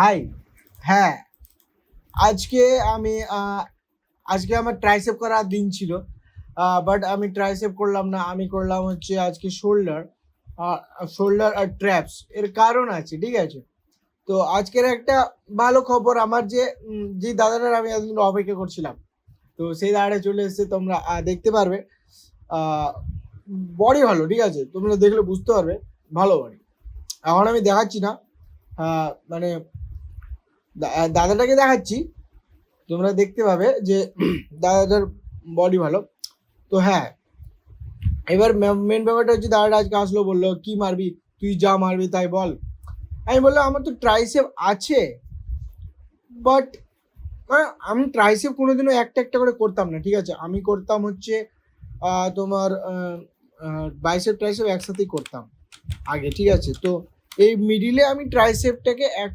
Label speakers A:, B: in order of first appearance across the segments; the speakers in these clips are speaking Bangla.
A: হাই। হ্যাঁ, আজকে আমি আজকে আমার ট্রাইসেপ করার দিন ছিল। বাট আমি ট্রাইসেপ করলাম না। আমি করলাম হচ্ছে আজকে শোল্ডার। শোল্ডার আর ট্র্যাপস। এর কারণ আছে, ঠিক আছে? তো আজকের একটা ভালো খবর, আমার যে দাদাটার আমি এতদিন অপেক্ষা করছিলাম, তো সেই দাদাটা চলে এসেছে। তোমরা দেখতে পারবে। বডি ভালো, ঠিক আছে? তোমরা দেখলে বুঝতে পারবে ভালো বডি। এখন আমি দেখাচ্ছি না, মানে দাদাটাকে দেখাচ্ছি, তোমরা দেখতে পাবে যে দাদাটার বডি ভালো। তো হ্যাঁ, এবার মেন ব্যাপারটা হচ্ছে দাদাটা আজকে আসলো, বললো কি মারবি, তুই যা মারবি তাই বল। আমি বললাম আমার তো ট্রাইসেপ আছে, বাট আমি ট্রাইসেপ কোনোদিনও একটা একটা করে করতাম না, ঠিক আছে? আমি করতাম হচ্ছে তোমার বাইসেপ ট্রাইসেপ একসাথেই করতাম আগে, ঠিক আছে? তো এই মিডিলে আমি ট্রাইসেপটাকে এক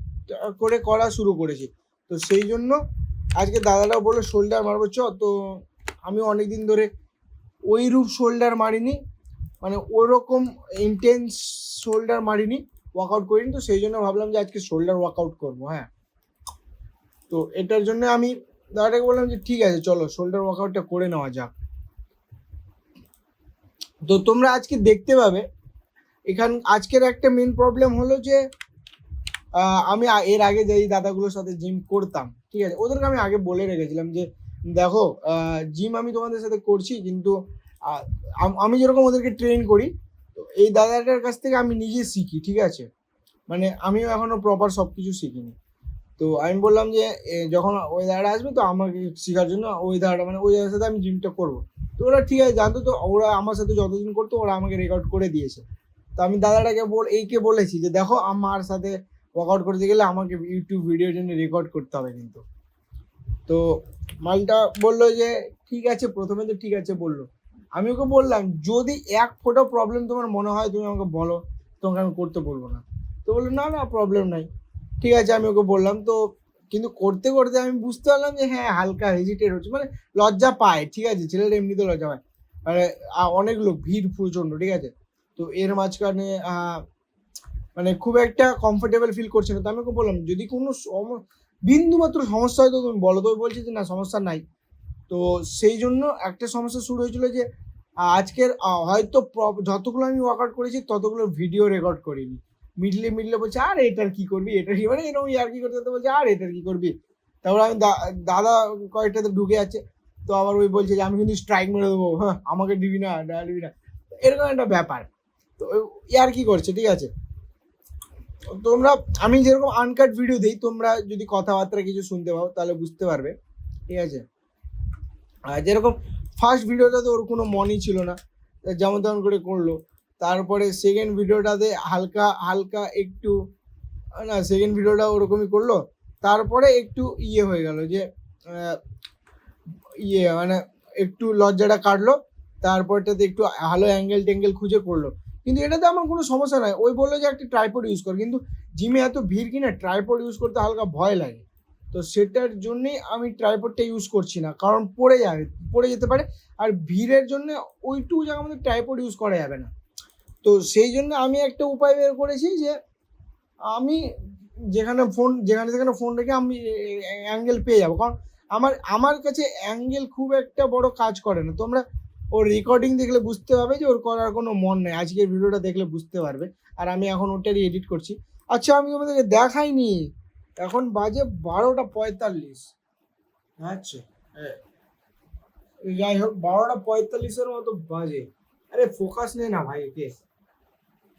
A: করে করা শুরু করেছি। তো সেই জন্য আজকে দাদারাও বললো শোল্ডার মারবো চ। তো আমি অনেকদিন ধরে ওই রূপ শোল্ডার মারিনি, মানে ওরকম ইন্টেন্স শোল্ডার মারিনি, ওয়ার্কআউট করিনি। তো সেই জন্য ভাবলাম যে আজকে শোল্ডার ওয়ার্কআউট করবো। হ্যাঁ, তো এটার জন্য আমি দাদাটাকে বললাম যে ঠিক আছে, চলো শোল্ডার ওয়ার্কআউটটা করে নেওয়া যাক। তো তোমরা আজকে দেখতে পাবে আজকের একটা মেন প্রবলেম হলো যে আমি এর আগে যেই দাদাগুলোর সাথে জিম করতাম, ঠিক আছে, ওদেরকে আমি আগে বলে রেখেছিলাম যে দেখো, জিম আমি তোমাদের সাথে করছি, কিন্তু আমি যেরকম ওদেরকে ট্রেন করি, তো এই দাদাটার কাছ থেকে আমি নিজে শিখি, ঠিক আছে? মানে আমিও এখনো প্রপার সব কিছু শিখিনি। তো আমি বললাম যে যখন ওই দাদাটা আসবে, তো আমাকে শেখার জন্য ওই দাদাটা, মানে ওই দাদার সাথে আমি জিমটা করবো। তো ওরা ঠিক আছে জানতো, তো ওরা আমার সাথে যতদিন করতো ওরা আমাকে রেকর্ড করে দিয়েছে। তো আমি দাদাটাকে এইকে বলেছি যে দেখো, আমার সাথে ওয়ার্কআউট করতে গেলে আমাকে ইউটিউব ভিডিওর জন্য রেকর্ড করতে হবে কিন্তু। তো মালটা বললো যে ঠিক আছে, প্রথমে তো ঠিক আছে বললো। আমি ওকে বললাম যদি এক ফোঁটা প্রবলেম তোমার মনে হয় তুমি আমাকে বলো, তোমাকে আমি করতে বলবো না। তো বললো না না, প্রবলেম নাই। ঠিক আছে, আমি ওকে বললাম। তো কিন্তু করতে করতে আমি বুঝতে পারলাম যে হ্যাঁ, হালকা হেজিটেট হচ্ছে, মানে লজ্জা পায়, ঠিক আছে? ছেলেটা এমনিতে লজ্জা পায়, মানে অনেক লোক, ভিড় প্রচন্ড, ঠিক আছে? তো এর মাঝখানে মানে খুব একটা কমফোর্টেবল ফিল করছে না। তো আমি ওকে বললাম যদি কোনো বিন্দু মাত্র সমস্যা হয় তো তুমি বলো। তো বলছি যে না, সমস্যা নাই। তো সেই জন্য একটা সমস্যা শুরু হয়েছিল যে আজকের হয়তো যতগুলো আমি ওয়ার্কআউট করেছি ততগুলো ভিডিও রেকর্ড করিনি। মিডলে মিডলে বলছে আর এটার কি করবি, এটার কি, মানে এরকম আর কি করতে বলছে আর এটার কি করবি। তারপর আমি দাদা কয়েকটাতে ঢুকে আছে। তো আবার ওই বলছে যে আমি কিন্তু স্ট্রাইক মেরে দেবো, হ্যাঁ আমাকে দিবি না, দিবি না, এরকম একটা ব্যাপার। তো আর কি করছে, ঠিক আছে? তোমরা, আমি যেরকম আনকাট ভিডিও দিই, তোমরা যদি কথাবার্তা কিছু শুনতে পাও তাহলে বুঝতে পারবে, ঠিক আছে? যেরকম ফার্স্ট ভিডিওটা তো ওর কোনো মনই ছিল না, যেমন তেমন করে করলো। তারপরে সেকেন্ড ভিডিওটাতে হালকা হালকা একটু, না সেকেন্ড ভিডিওটা ওরকমই করলো। তারপরে একটু ইয়ে হয়ে গেল যে মানে একটু লজ্জাটা কাটলো। তারপরটাতে একটু ভালো অ্যাঙ্গেল ট্যাঙ্গেল খুঁজে করলো। কিন্তু এটাতে আমার কোনো সমস্যা নয়। ওই বললো যে একটা ট্রাইপড ইউজ কর, কিন্তু জিমে এত ভিড় কিনা ট্রাইপড ইউজ করতে হালকা ভয় লাগে। তো সেটার জন্যেই আমি ট্রাইপডটা ইউজ করছি না, কারণ পড়ে যেতে পারে। আর ভিড়ের জন্য ওইটুকু জায়গার মধ্যে ট্রাইপড ইউজ করা যাবে না। তো সেই জন্য আমি একটা উপায় বের করেছি যে আমি যেখানে সেখানে ফোন রেখে আমি অ্যাঙ্গেল পেয়ে যাবো। কারণ আমার কাছে অ্যাঙ্গেল খুব একটা বড় কাজ করে না। তোমরা ওর রেকর্ডিং দেখলে বুঝতে পারবে যে ওর করার কোনো মন নেই। আজকের ভিডিওটা দেখলে বুঝতে পারবে। আর আমি এখন ওটারই এডিট করছি। আচ্ছা, আমি তোমাদেরকে দেখাইনি, এখন বাজে 12:45। আচ্ছা, যাই হোক, 12:45 মতো বাজে। আরে ফোকাস নেই না ভাই একে।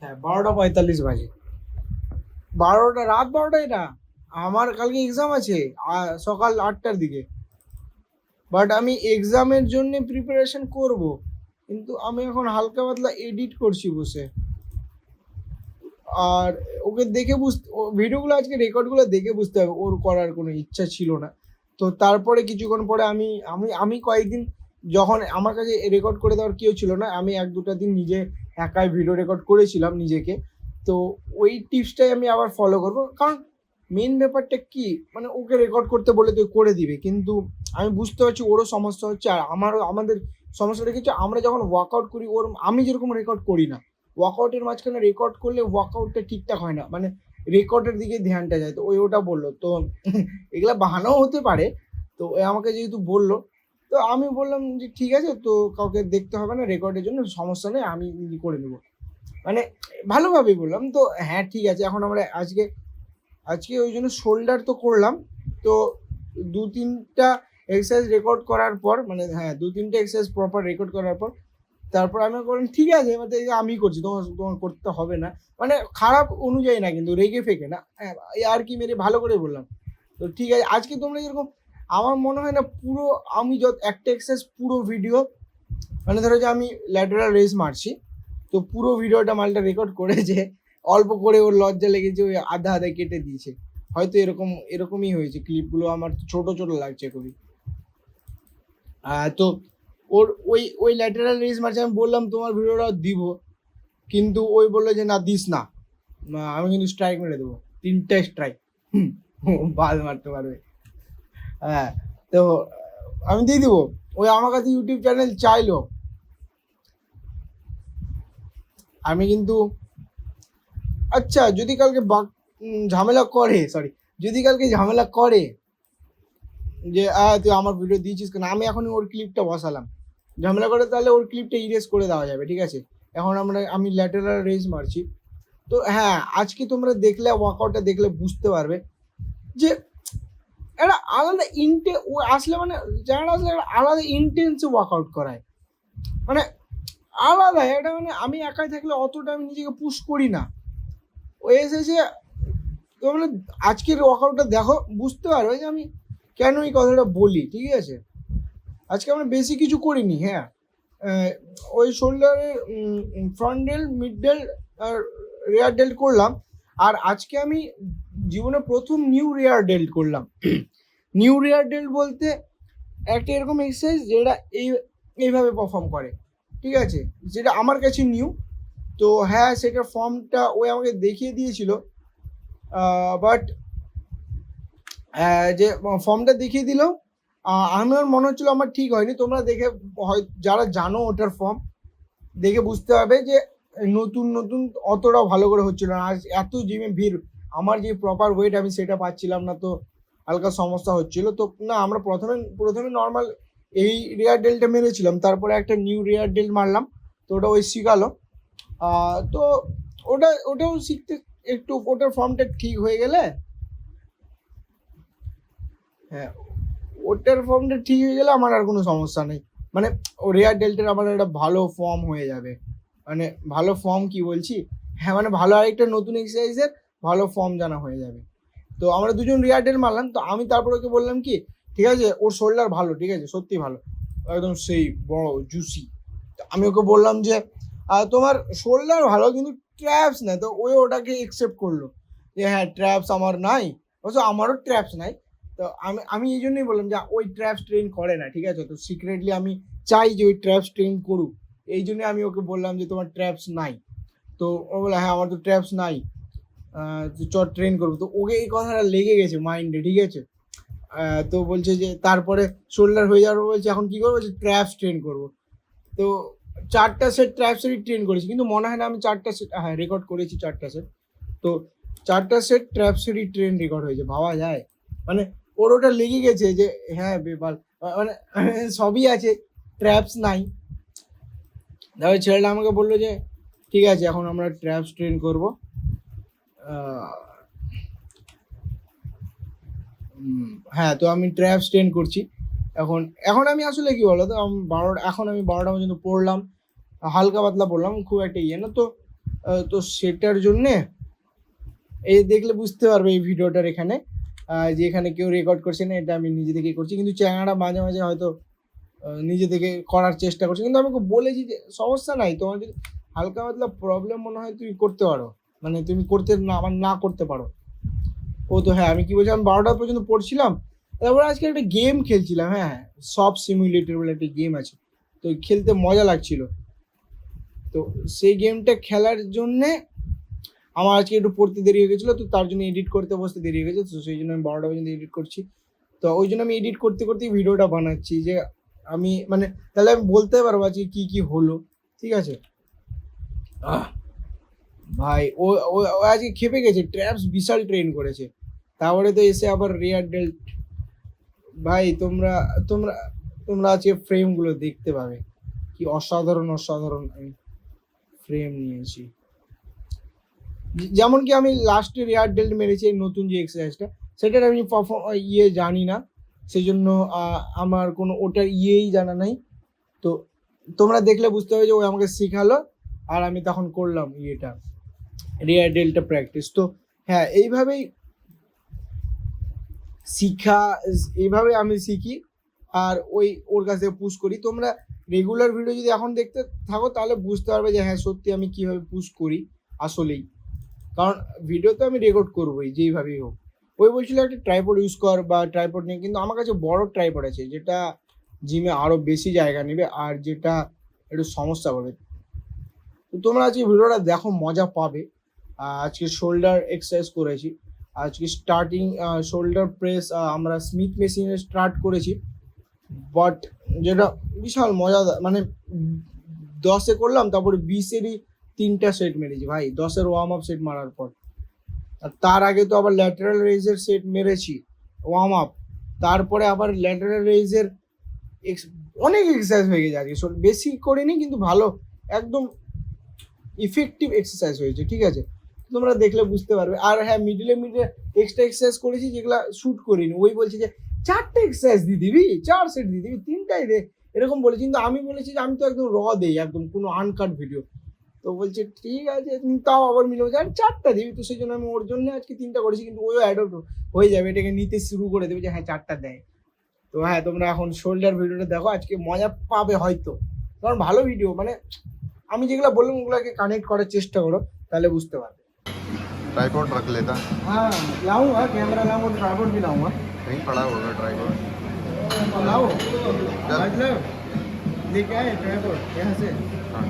A: হ্যাঁ, 12:45 বাজে। রাত 12টা এটা। আমার কালকে এক্সাম আছে সকাল 8টার দিকে। বাট আমি এক্সামের জন্য প্রিপারেশন করব, কিন্তু আমি এখন হালকা পাতলা এডিট করছি বসে। আর ওকে দেখে ভিডিওগুলো আজকে রেকর্ডগুলো দেখে বুঝতে হবে ওর করার কোনো ইচ্ছা ছিল না। তো তারপরে কিছুক্ষণ পরে আমি আমি আমি কয়েকদিন, যখন আমার কাছে রেকর্ড করে দেওয়ার কেউ ছিল না, আমি 1-2টা দিন নিজে একাই ভিডিও রেকর্ড করেছিলাম নিজেকে। তো ওই টিপসটাই আমি আবার ফলো করবো। কারণ মেন ব্যাপারটা কি, মানে ওকে রেকর্ড করতে বলে তো করে দিবে, কিন্তু আমি বুঝতে পারছি ওরও সমস্যা হচ্ছে আর আমাদের সমস্যাটা কি হচ্ছে, আমরা যখন ওয়ার্কআউট করি আমি যেরকম রেকর্ড করি না। ওয়ার্কআউটের মাঝখানে রেকর্ড করলে ওয়ার্কআউটটা ঠিকঠাক হয় না, মানে রেকর্ডের দিকে ধ্যানটা যায়। তো ওটা বললো। তো এগুলা বাহানাও হতে পারে। তো আমাকে যেহেতু বললো, তো আমি বললাম যে ঠিক আছে, তো কাউকে দেখতে হবে না, রেকর্ডের জন্য সমস্যা নেই, আমি করে নেবো, মানে ভালোভাবেই বললাম। তো হ্যাঁ ঠিক আছে। এখন আমরা আজকে ওই জন্য শোল্ডার তো করলাম। তো 2-3টা এক্সারসাইজ রেকর্ড করার পর, মানে হ্যাঁ 2-3টা এক্সারসাইজ প্রপার রেকর্ড করার পর তারপর আমি বললাম ঠিক আছে, এবার আমি করছি, তোমার করতে হবে না, মানে খারাপ অনুযায়ী না, কিন্তু রেগে ফেকে না, হ্যাঁ আর কি মেরে ভালো করে বললাম। তো ঠিক আছে, আজকে তোমরা যেরকম, আমার মনে হয় না পুরো আমি একটা এক্সারসাইজ পুরো ভিডিও, মানে ধরো যে আমি ল্যাটারাল রেস মারছি, তো পুরো ভিডিওটা মালটা রেকর্ড করেছে, অল্প করে ওর লজ্জা লেগেছে, ওই আধা কেটে দিয়েছে, হয়তো এরকমই হয়েছে। ক্লিপগুলো আমার ছোট ছোট লাগছে খুবই। তো ওর ওই ল্যাটারাল রেস মারছে, আমি বললাম তোমার ভিডিওটা দিব, কিন্তু ওই বললো যে না দিস না, আমি কিন্তু স্ট্রাইক মেরে দেবো, 3টা স্ট্রাইক, বাল মারতে পারবে। হ্যাঁ, তো আমি দিয়ে দিব। ওই আমার কাছে ইউটিউব চ্যানেল চাইলো, আমি কিন্তু আচ্ছা যদি কালকে ঝামেলা করে, যদি কালকে ঝামেলা করে যে তুই আমার ভিডিও দিয়েছিস কেন, আমি এখন ওর ক্লিপটা বসালাম, ঝামেলা করে তাহলে ওর ক্লিপটা ইরেজ করে দেওয়া যাবে, ঠিক আছে। এখন আমি ল্যাটারাল রেজ মারছি। তো হ্যাঁ, আজকে তোমরা দেখলে, ওয়ার্কআউটটা দেখলে বুঝতে পারবে যে একটা আলাদা ও আসলে, মানে যারা আসলে একটা আলাদা ইন্টেন্সে ওয়ার্কআউট করায়, মানে আলাদা এটা, মানে আমি একাই থাকলে অতটা আমি নিজেকে পুশ করি না। ও এসেছে, তোমরা আজকের ওয়ার্কআউটটা দেখো, বুঝতে পারবে যে আমি কেন এই কথাটা বলি, ঠিক আছে। আজকে আমরা বেশি কিছু করিনি, হ্যাঁ ওই শোল্ডারের ফ্রন্ট ডেল্ট, মিড ডেল্ট আর রেয়ার ডেল্ট করলাম। আর আজকে আমি জীবনে প্রথম নিউ রেয়ার ডেল্ট করলাম। নিউ রেয়ার ডেল্ট বলতে একটা এরকম এক্সারসাইজ যেটা এইভাবে পারফর্ম করে, ঠিক আছে, যেটা আমার কাছে নিউ। তো হ্যাঁ, সেটার ফর্মটা ওই আমাকে দেখিয়ে দিয়েছিল, বাট যে ফর্মটা দেখিয়ে দিল, আমার মনে হচ্ছিলো আমার ঠিক হয়নি। তোমরা দেখে যারা জানো ওটার ফর্ম দেখে বুঝতে পারবে যে নতুন অতটাও ভালো করে হচ্ছিল না। আর এত জিমে ভিড়, আমার যে প্রপার ওয়েট আমি সেটা পাচ্ছিলাম না, তো হালকা সমস্যা হচ্ছিল। তো না, আমরা প্রথমে নর্মাল এই রেয়ার ডেলটা মেরেছিলাম, তারপরে একটা নিউ রেয়ার ডেল মারলাম, তো ওটা ওই শিখালো। তো ওটাও শিখতে একটু, ওটার ফর্মটা ঠিক হয়ে গেলে, হ্যাঁ ওটার ফর্মটা ঠিক হয়ে গেলে আমার আর কোনো সমস্যা নেই, মানে ও রেয়ার ডেল্টের আমার একটা ভালো ফর্ম হয়ে যাবে। মানে ভালো ফর্ম কি বলছি, হ্যাঁ মানে ভালো আরেকটা নতুন এক্সারসাইজের ভালো ফর্ম জানা হয়ে যাবে। তো আমরা দুজন রেয়ার ডেল মারলাম। তো আমি তারপর ওকে বললাম কি, ঠিক আছে ওর শোল্ডার ভালো, ঠিক আছে সত্যি ভালো, একদম সেই বড় জুসি। আমি ওকে বললাম যে তোমার শোল্ডার ভালো কিন্তু ট্র্যাপস নাই। তো ওটাকে একসেপ্ট করলো যে হ্যাঁ ট্র্যাপস আমার নাই, অবশ্য আমারও ট্র্যাপস নাই। তো আমি এই জন্যই বললাম যে ওই ট্র্যাপস ট্রেন করে না, ঠিক আছে। তো সিক্রেটলি আমি চাই যে ওই ট্র্যাপস ট্রেন করুক, এই জন্য আমি ওকে বললাম যে তোমার ট্র্যাপস নাই। তো ও বলে হ্যাঁ আমার তো ট্র্যাপস নাই, চ ট্রেন করবো। তো ওকে এই কথাটা লেগে গেছে মাইন্ডে, ঠিক আছে। তো বলছে যে তারপরে শোল্ডার হয়ে যাওয়ার পর বলছে এখন কী করবো, যে ট্র্যাপস ট্রেন করবো। তো 4টা সেট ট্র্যাপসেরই ট্রেন করেছি, কিন্তু মনে হয় না আমি 4টা সেট, হ্যাঁ রেকর্ড করেছি 4টা সেট। তো 4টা সেট ট্র্যাপসেরই ট্রেন রেকর্ড হয়েছে, ভাবা যায়। মানে ওর ওটা লেগে গেছে যে হ্যাঁ বেপাল, মানে সবই আছে, ট্র্যাপস নাই। তারপরে ছেলেটা আমাকে বললো যে ঠিক আছে এখন আমরা ট্র্যাপস ট্রেন করবো। হ্যাঁ, তো আমি ট্র্যাপস ট্রেন করছি এখন আমি আসলে কি বলো তো, এখন আমি 12টা পর্যন্ত পড়লাম, হালকা পাতলা পড়লাম, খুব একটা ইয়ে না। তো সেটার জন্যে এই দেখলে বুঝতে পারবে এই ভিডিওটার এখানে যে এখানে কেউ রেকর্ড করছে না, এটা আমি নিজে থেকেই করছি। কিন্তু চ্যাংড়া মাঝে মাঝে হয়তো নিজে থেকে করার চেষ্টা করছে, কিন্তু আমি বলেছি যে সমস্যা নাই, তোমার যদি হালকা পাতলা প্রবলেম মনে হয় তুমি করতে পারো, মানে তুমি না করতে পারো। ও তো হ্যাঁ, আমি কি বলছি, আমি 12টা পর্যন্ত পড়ছিলাম। তারপরে আজকে একটা গেম খেলছিলাম, হ্যাঁ সব সিমুলেটর বলে একটা গেম আছে, তো খেলতে মজা লাগছিল। তো সেই গেমটা খেলার জন্যে আমার আজকে একটু পড়তে দেরি হয়ে গেছিলো, তো তার জন্য এডিট করতে বসতে দেরি হয়ে গেছে। তো সেই জন্য আমি 12টা পর্যন্ত এডিট করছি। তো ওই জন্য আমি এডিট করতে করতেই ভিডিওটা বানাচ্ছি, যে আমি মানে তাহলে আমি বলতে পারবো আজকে কি হলো, ঠিক আছে। ভাই ও ও ও আজকে খেপে গেছে, ট্র্যাপস বিশাল ট্রেন করেছে, তারপরে তো এসে আবার রিয়ার ডেল্ট। ভাই তোমরা তোমরা তোমরা আজকে ফ্রেম গুলো দেখতে পাবে, কি অসাধারণ অসাধারণ আমি ফ্রেম নিয়েছি। যেমন কি আমি লাস্টে রিয়ার ডেল্ট মেরেছি এই নতুন যে এক্সারসাইজটা, সেটার আমি জানি না, সেই জন্য আমার কোনো ওটার ইয়েই জানা নাই। তো তোমরা দেখলে বুঝতে হবে যে ও আমাকে শেখালো, আর আমি তখন করলাম ইয়েটা রিয়ার ডেল্টা প্র্যাকটিস। তো হ্যাঁ, এইভাবেই শিখা, এইভাবে আমি শিখি আর ওর কাছ থেকে পুশ করি। তোমরা রেগুলার ভিডিও যদি এখন দেখতে থাকো তাহলে বুঝতে পারবে যে হ্যাঁ সত্যি আমি কিভাবে পুশ করি আসলেই, কারণ ভিডিও তো আমি রেকর্ড করবোই যেইভাবেই হোক। ওই বলছিল একটা ট্রাইপড ইউজ কর বা ট্রাইপড নেই, কিন্তু আমার কাছে বড় ট্রাইপড আছে যেটা জিমে আরও বেশি জায়গা নেবে আর যেটা একটু সমস্যা করবে। তো তোমরা আজকে ভিডিওটা দেখো, মজা পাবে। আজকে শোল্ডার এক্সারসাইজ করেছি, আজকে স্টার্টিং শোল্ডার প্রেস আমরা স্মিথ মেশিনে স্টার্ট করেছি, বাট যেটা বিশাল মজাদার, মানে 10-এ করলাম, তারপরে 20-এরই 3টা সেট মেরেছি ভাই, 10-এর ওয়ার্ম আপ সেট মারার পর। আর তার আগে তো আবার ল্যাটারাল রেইজের সেট মেরেছি ওয়ার্ম আপ, তারপরে আবার ল্যাটারাল রেইজের অনেক এক্সারসাইজ হয়ে গেছে আজকে। বেশি করিনি কিন্তু ভালো, একদম ইফেক্টিভ এক্সারসাইজ হয়েছে, ঠিক আছে? তোমরা দেখলে বুঝতে পারবে। আর হ্যাঁ, মিডিলে এক্সট্রা এক্সারসাইজ করেছি যেগুলো শ্যুট করিনি। ওই বলছে যে 4টে এক্সারসাইজ দিয়ে দিবি, 4 সেট দিয়ে দিবি, 3টাই দে, এরকম বলেছি। কিন্তু আমি বলেছি যে আমি তো একদম দেই, একদম কোনো আনকাট ভিডিও। তো বলছে ঠিক আছে, তুমি তাও আবার মিলে বলছে আর 4টা দিবি। তো সেই জন্য আমি ওর জন্য আজকে 3টা করেছি, কিন্তু ওই অ্যাডপ্ট হয়ে যাবে, এটাকে নিতে শুরু করে দেবে যে হ্যাঁ 4টা দেয়। তো হ্যাঁ, তোমরা এখন শোল্ডার ভিডিওটা দেখো, আজকে মজা পাবে হয়তো, কারণ ভালো ভিডিও, মানে আমি যেগুলো বললাম ওগুলোকে কানেক্ট করার চেষ্টা করো, তাহলে বুঝতে পারবে।
B: ट्राइपॉड रख लेता।
A: हाँ लाऊंगा, कैमरा लाऊंगा, ट्राइपॉड भी लाऊंगा।
B: कहीं पड़ा होगा ट्राइपॉड।
A: लाओ मतलब लेके आए ट्राइपॉड यहाँ से।
B: हाँ,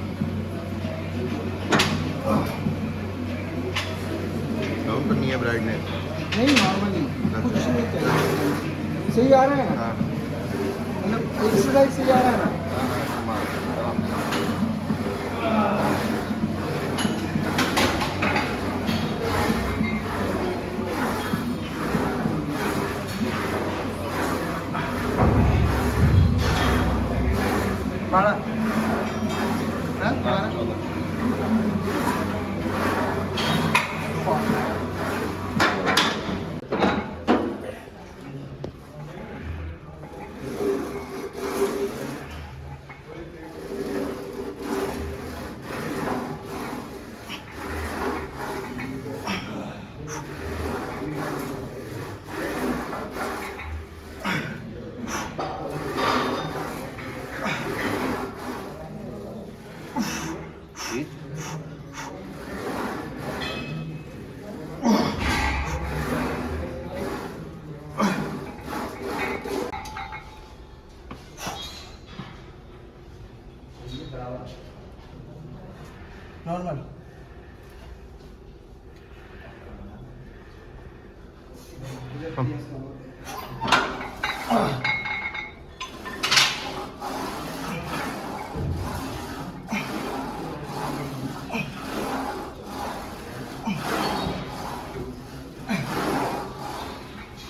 B: डाउन तो नहीं है ब्राइटनेस।
A: नहीं नॉर्मली कुछ नहीं चाहिए, सही आ रहा है ना,
B: हाँ
A: मतलब एक्सरसाइज सही आ रहा है ना। बारह हाँ 12 नॉर्मल।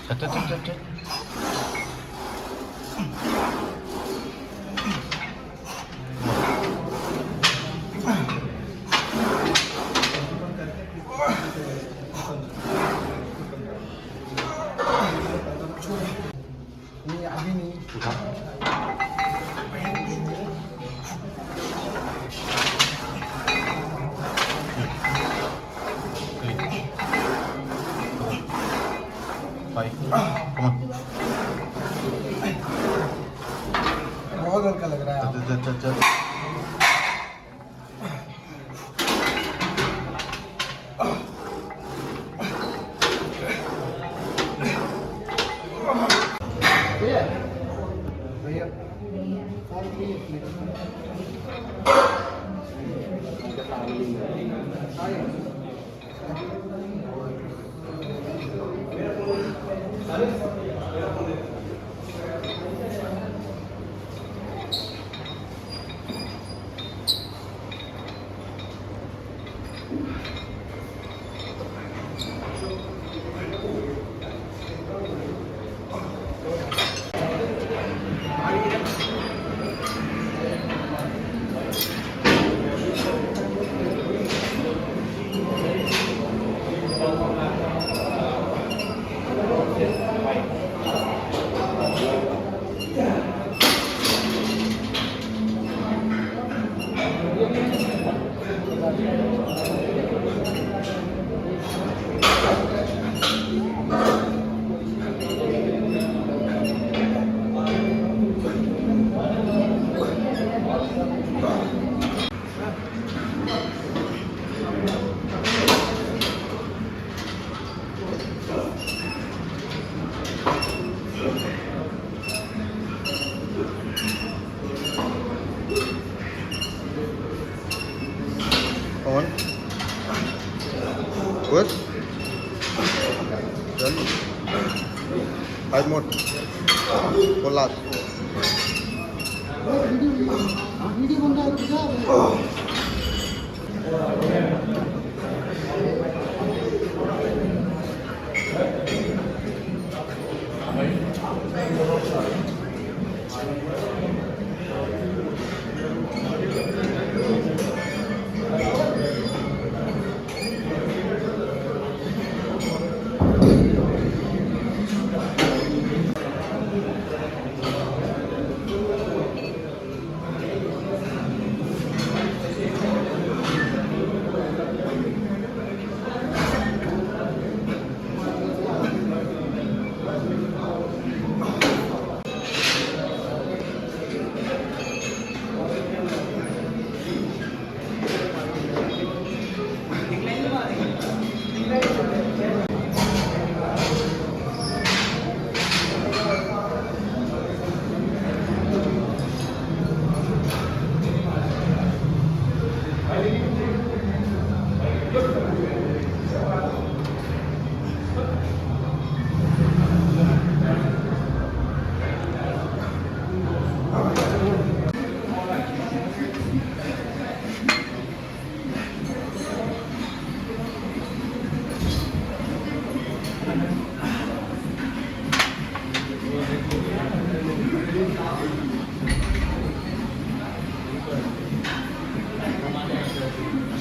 B: चल चल चल चल।
A: नहीं अभी नहीं। बहुत हल्का लग रहा है।
B: चल चल चल चल।
A: भैया
B: On. Good. Done. 5 more. One last.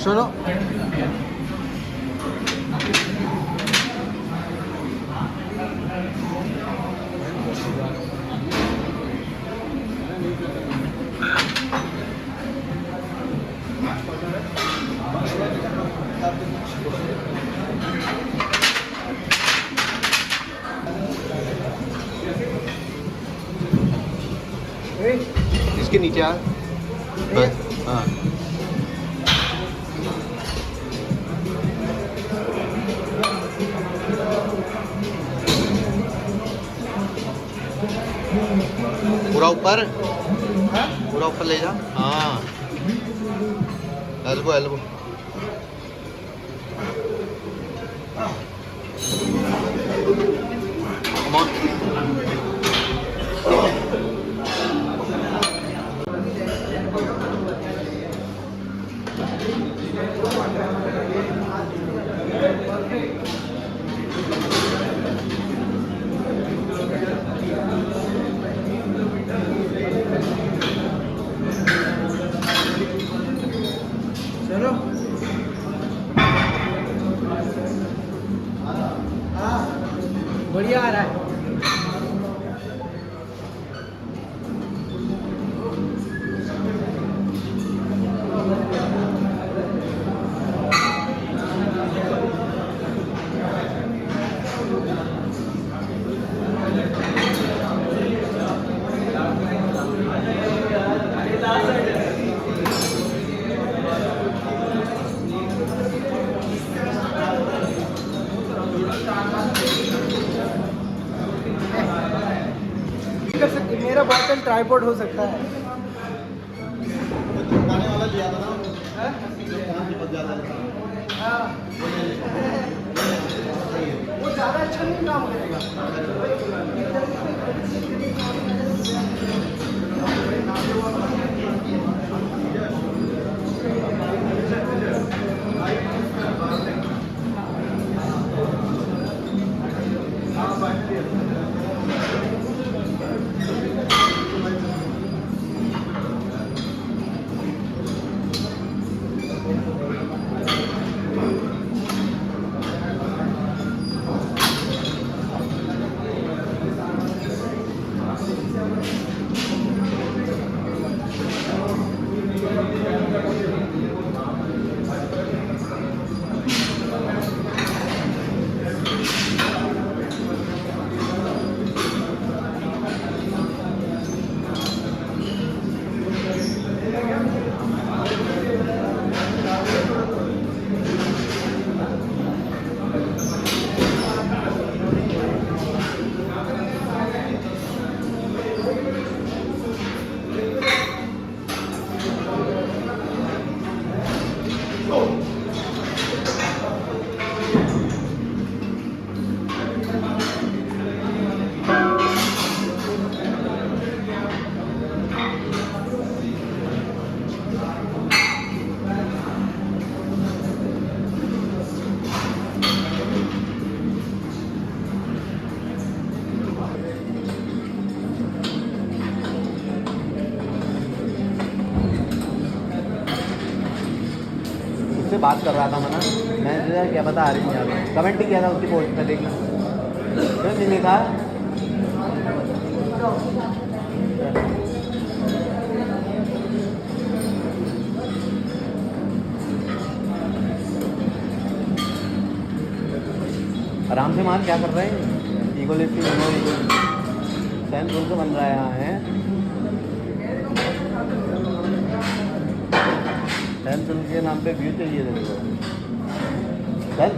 A: सुनो
B: इसके नीचे आ बस हाँ पूरा ऊपर पूरा ऊपर ले जा हाँ एल्बो एल्बो Come on.
A: चलो बढ़िया आ रहा है कर सकते मेरा बॉटल ट्राइपॉड हो सकता है
B: वाला लिया था ना
A: हाँ। वो ज़्यादा अच्छा नहीं काम करेगा
C: बात कर रहा था मना, मैं सोचा क्या पता आ रही नहीं आ रही, कमेंट ही किया था उसकी पोस्ट पे, देख लो क्यों नहीं लिखा। आराम से मार, क्या कर रहे हैं, ईगो लिफ्टिंग सैन रूल तो बन रहा है यहाँ है, सैन रूल के नाम पे व्यू चाहिए तेरे को, चल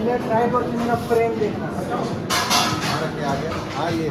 A: मैं ट्राई करती मेरा फ्रेम देखना।
B: हमारा क्या आ गया, हाँ ये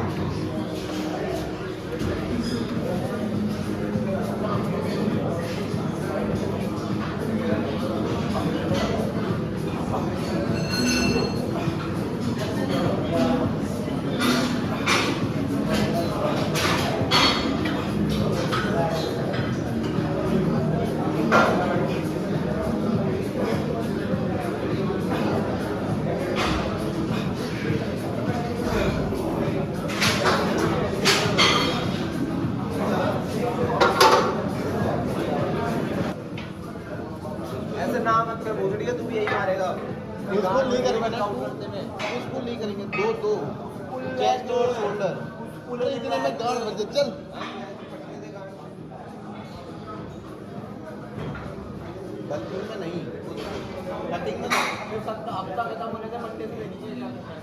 C: ऐसे नाम अपने भोसड़ी तू भी यही मारेगा,
B: उसको नहीं करेंगे ना, उसको नहीं करेंगे, दो दो चेस्ट और शोल्डर पूरे इतने में गांड बज जाए, चल बल्कि में नहीं कटिंग में हफ्ता खत्म होने से मंडे से नीचे नहीं आ रहा है।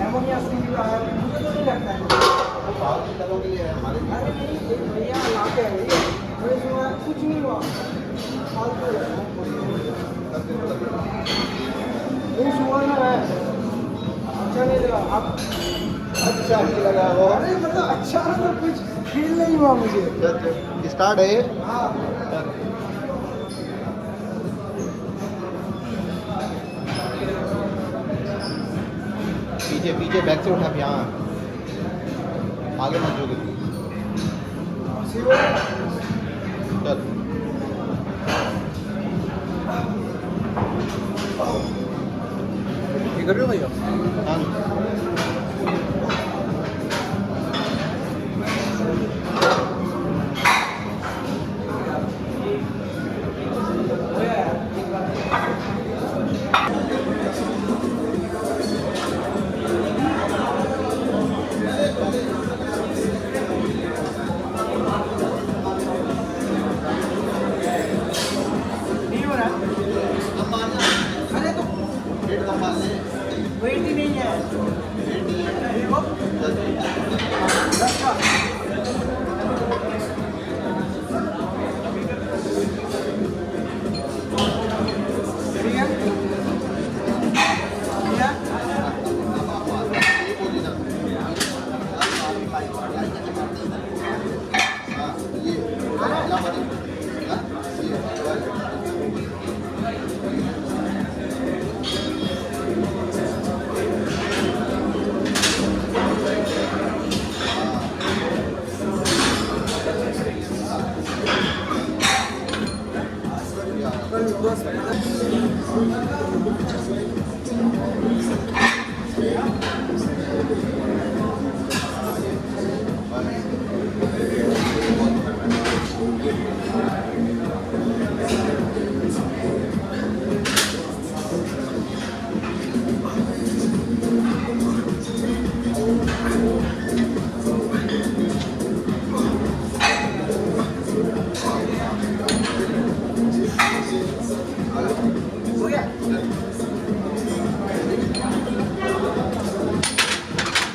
A: एमोनिया से मुझे तो नहीं लगता है।
B: वो बाहर की जगहों के लिए है हमारे लिए।
A: अरे नहीं, एक भैया लाके है भैया, मैंने सुना कुछ नहीं हुआ, फालतू है। नहीं सुना ना है, अच्छा नहीं लगा आप,
B: अच्छा नहीं लगा वो,
A: अरे मतलब अच्छा मतलब कुछ फील नहीं हुआ मुझे।
B: स्टार्ट है ये।
A: हाँ
B: पीछे पीछे बैक से उठा, यहाँ आगे मत जोगे, चल
C: ये कर रहे हो भैया,
B: हाँ
A: नहीं हो रहा है। अरे तो
B: वेट कम मार ले,
A: वेट ही नहीं है।
B: वेट नहीं है,
A: देखो,
B: चल।
A: 10 का